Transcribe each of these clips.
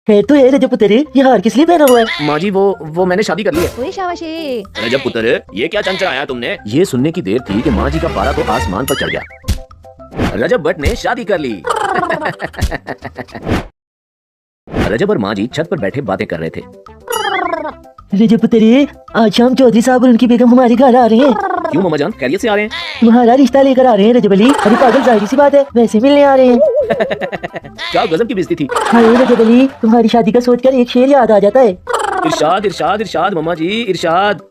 है तो है रजब पुत्र, ये हार किस लिए पहना हुआ है? माँ जी वो मैंने शादी कर ली है। ओए शाबाशी। रजब पुत्र, ये क्या चंचलाया तुमने? ये सुनने की देर थी कि माँ जी का पारा तो आसमान पर चढ़ गया। रजब भट्ट ने शादी कर ली। रजब और माँ जी छत पर बैठे बातें कर रहे थे। रजब पुत्र, आज शाम चौधरी साहब और उनकी बेगम हमारे घर आ रहे हैं। क्यों मामा जान, खैरियत से आ रहे हैं? तुम्हारा रिश्ता लेकर आ रहे हैं रजब अली। अरे पागल, जाहिर सी बात है, वैसे मिलने आ रहे हैं। क्या गजब की बेइज्जती थी। हाय रजब अली, तुम्हारी शादी का सोचकर एक शेर याद आ जाता है। इरशाद इरशाद इरशाद मामा जी, इरशाद।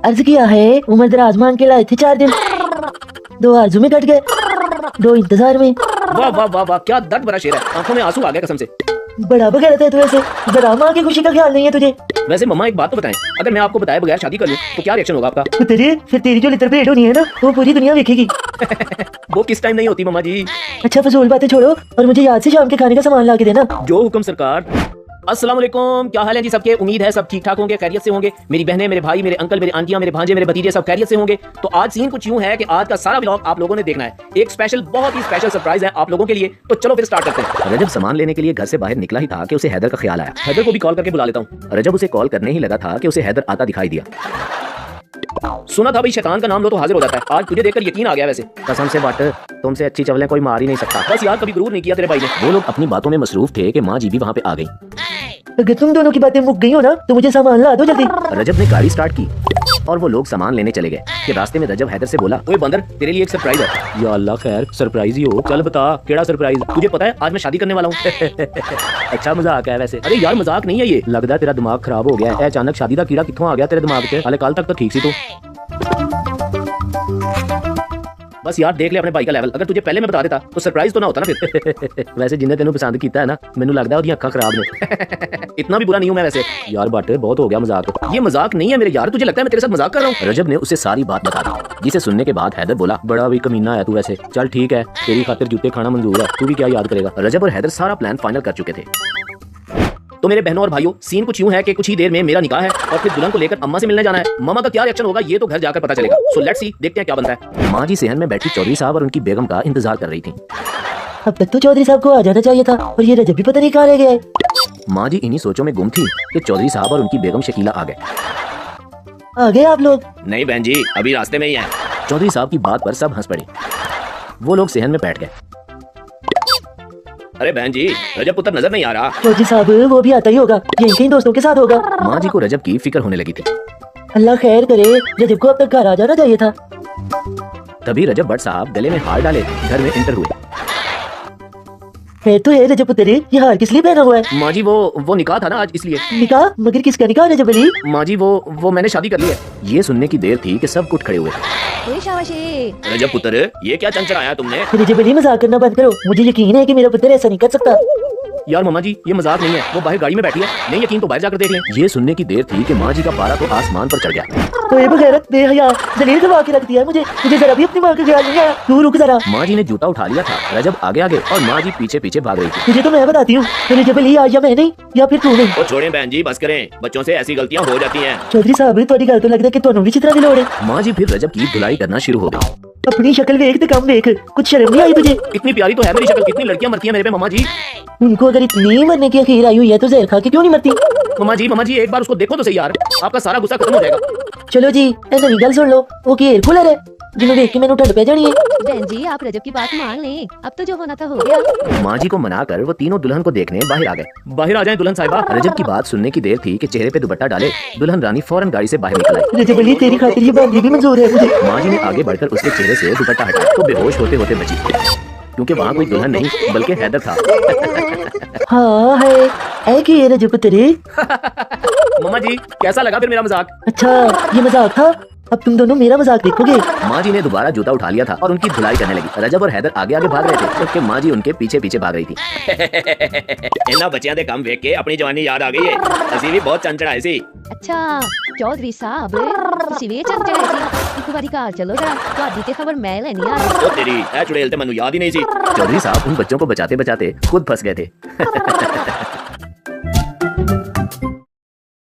अर्ज किया है, उम्र दराज मांग के लाए थे 4 दिन, 2 आरज़ू में कट गए, 2 इंतजार में। वाह वाह वाह वाह, क्या दर्द भरा शेर है। आंखों में आंसू आ गए कसम से। बड़ा बगैरत है तू ऐसे, जरा माँ की खुशी का ख्याल नहीं है तुझे। वैसे मम्मा एक बात तो बताएं, अगर मैं आपको बताए बगैर शादी कर लूं तो क्या रिएक्शन होगा आपका? पुत्र, फिर तेरी जो लिटर भेंट होनी है ना, वो पूरी दुनिया देखेगी। वो किस टाइम नहीं होती मम्मा जी। अच्छा फजूल बातें छोड़ो और मुझे याद से शाम के खाने का सामान ला के देना। जो हुक्म सरकार। अस्सलाम वालेकुम, क्या हाल है जी सबके? उम्मीद है सब ठीक ठाक होंगे, खैरियत से होंगे। मेरी बहनें, मेरे भाई, मेरे अंकल, मेरे आंटियां, मेरे भांजे, मेरे भतीजे सब खैरियत से होंगे। तो आज सीन कुछ यूं है कि आज का सारा व्लॉग आप लोगों ने देखना है। एक स्पेशल, बहुत ही स्पेशल सरप्राइज है आप लोगों के लिए। तो चलो फिर स्टार्ट करते हैं। रजब सामान लेने के लिए घर से बाहर निकला ही था कि उसे हैदर का ख्याल आया। हैदर को भी कॉल करके बुला लेता हूँ। रजब उसे कॉल करने ही लगा था कि उसे हैदर आता दिखाई दिया। सुना था भाई शैतान का नाम लो तो हाजिर हो जाता है। आज तुझे देखकर यकीन आ गया। वैसे कसम से बट, तुमसे अच्छी चवलें कोई मार ही नहीं सकता। बस यार, कभी गुरूर नहीं किया तेरे भाई ने। वो लोग अपनी बातों में मसरूफ थे कि माँ जी भी वहाँ पे आ गई। अगर तुम दोनों की बातें मुक गई हो ना, तो मुझे सामान ला दो जल्दी। रजब ने गाड़ी स्टार्ट की और वो लोग सामान लेने चले गए कि रास्ते में रजब हैदर से बोला, ओए बंदर, तेरे लिए एक सरप्राइज है। या अल्लाह, खैर सरप्राइज ही हो। चल बता, केड़ा सरप्राइज? तुझे पता है आज मैं शादी करने वाला हूँ। अच्छा मजाक है वैसे। अरे यार मजाक नहीं है ये। लगता है तेरा दिमाग खराब हो गया है। अचानक शादी का कीड़ा कित्थों आ गया तेरे दिमाग से? हाले कल तक तो ठीक सी तू। बस यार देख ले अपने भाई का लेवल। अगर तुझे पहले मैं बता देता तो सरप्राइज तो ना होता ना फिर। वैसे जिन्हें तेनों पसंद किया है ना, मैनू लगता है उसकी अक्खां खराब ने। इतना भी बुरा नहीं हूं मैं वैसे। यार बट बहुत हो गया मजाक। ये मजाक नहीं है मेरे यार, तुझे लगता है मैं तेरे साथ मजाक कर रहा हूँ? रजब ने उसे सारी बात बता दी, जिसे सुनने के बाद हैदर बोला, बड़ा भी कमीना है तू वैसे। चल ठीक है, तेरी खातिर जूते खाना मंजूर है, तू भी क्या याद करेगा। रजब और हैदर सारा प्लान फाइनल कर चुके थे। तो मेरे बहनों और भाइयों, सीन कुछ यूं है कि कुछ ही देर में मेरा निकाह है और फिर दुल्हन को लेकर अम्मा से मिलने जाना है। मामा का क्या रिएक्शन होगा ये तो घर जाकर पता चलेगा। सो लेट्स सी, देखते हैं क्या बनता है। माँ जी सेहन में बैठी चौधरी साहब और उनकी बेगम का इंतजार कर रही थी। अब तक तो चौधरी साहब को आ जाना चाहिए था, और ये रजब भी पता नहीं कहाँ रह गया है। माँ जी इन्हीं सोचों में गुम थी कि चौधरी साहब और उनकी बेगम शकीला आ गए। आ गए आप लोग? नहीं बहन जी, अभी रास्ते में ही है। चौधरी साहब की बात पर सब हंस पड़े। वो लोग सेहन में बैठ गए। अरे बहन जी, रजब पुत्र नजर नहीं आ रहा। चौधरी साहब वो भी आता ही होगा, यहीं कहीं दोस्तों के साथ होगा। माँ जी को रजब की फिक्र होने लगी थी। अल्लाह खैर करे, रजब को अब तक घर आ जाना चाहिए था। तभी रजब भट्ट साहब गले में हार डाले घर में एंटर हुए। है तो है रजब पुत्र, ये हार किस लिए पहना हुआ है? माँ जी वो निकाह था ना आज, इसलिए। निकाह? मगर किसका निकाह रजब अली? माँ जी वो मैंने शादी कर ली है। ये सुनने की देर थी कि सब कुछ खड़े हुए। ओए शाबाशी। रजब पुत्र, ये क्या चंचलाया तुमने? रजब अली मजाक करना बंद करो, मुझे यकीन है कि मेरा पुत्र ऐसा नहीं कर सकता। यार मामा जी ये मजाक नहीं है, वो बाहर गाड़ी में बैठी है। नहीं यकीन तो बाहर जाकर देख लें। ये सुनने की देर थी कि माँ जी का पारा तो आसमान पर चढ़ गया। तो ये बगैरत बेहया जलील दबा के रख दिया मुझे जरा भी अपनी माँ का ख्याल नहीं आया। तू रुक जरा। माँ जी ने जूता उठा लिया था। रजब आगे आगे और माँ जी पीछे पीछे भाग रही थी। तुझे तो मैं बताती हूँ, रजब अली आज या मैं नहीं या फिर तू नहीं। वो छोड़ें बहन जी, बस करें, बच्चों से ऐसी गलतियाँ हो जाती हैं। चौधरी साहब थोड़ी गल तो लगता है कि ਤੁਹਾਨੂੰ भी चित्रा की लोड़ है। माँ जी फिर रजब की धुलाई करना शुरू हो गई। अपनी शक्ल देख ते कम देख, कुछ शर्म नहीं आई तुझे? इतनी प्यारी तो है मेरी शक्ल, कितनी लड़कियां मरती हैं मेरे पे मामा जी। उनको अगर इतनी मरने की अखीर आई हुई है तो जहर खा के क्यों नहीं मरती? मामा जी एक बार उसको देखो तो सही यार, आपका सारा गुस्सा खत्म हो जाएगा। चलो जी ऐसा नहीं गल सुन लो, वो की एयर कूलर है जिन्हें देख के मैंने ठंड पे जानी है। बहन जी आप रजब की बात मान लें, अब तो जो होना था हो गया। माँ जी को मनाकर वो तीनों दुल्हन को देखने बाहर आ गए। बाहर आ जाएं दुल्हन साहिबा। रजब की बात सुनने की देर थी कि चेहरे पे दुपट्टा डाले दुल्हन रानी फौरन गाड़ी से बाहर निकल आई। रजब अली तेरी खातिर ये बांधनी भी मंजूर है मुझे। माँ जी ने आगे बढ़कर उसके चेहरे से दुपट्टा हटाया तो बेहोश होते होते बची, क्योंकि वहाँ कोई दुल्हन नहीं बल्कि हैदर था। हाँ है ऐ कि ये रजब तेरे। मामा जी कैसा लगा फिर मेरा मजाक? अच्छा ये मजाक था, अब तुम दोनों मेरा मजाक देखोगे। माँ जी ने दोबारा जूता उठा लिया था और उनकी धुलाई करने लगी। रजब और हैदर आगे आगे भाग रहे थे जबकि माँ जी उनके पीछे पीछे भाग रही थी। इन्ना बच्चियां दे काम देख के अपनी जवानी याद आ गई है। ਅਸੀਂ ਵੀ ਬਹੁਤ ਚੰਚੜਾਏ ਸੀ। अच्छा चौधरी साहब ਤੁਸੀਂ ਵੀ ਚੰਚੜੇ ਸੀ। ਇੱਕ ਵਾਰੀ ਘਰ ਚਲੋ ਜਰਾ, ਤੁਹਾਡੀ ਤੇ ਖਬਰ ਮੈਂ ਲੈਣੀ ਆ। ओ तेरी ए चुड़ैल ते मैनू याद ही नहीं सी। चौधरी साहब उन बच्चों को बचाते बचाते खुद फंस गए थे।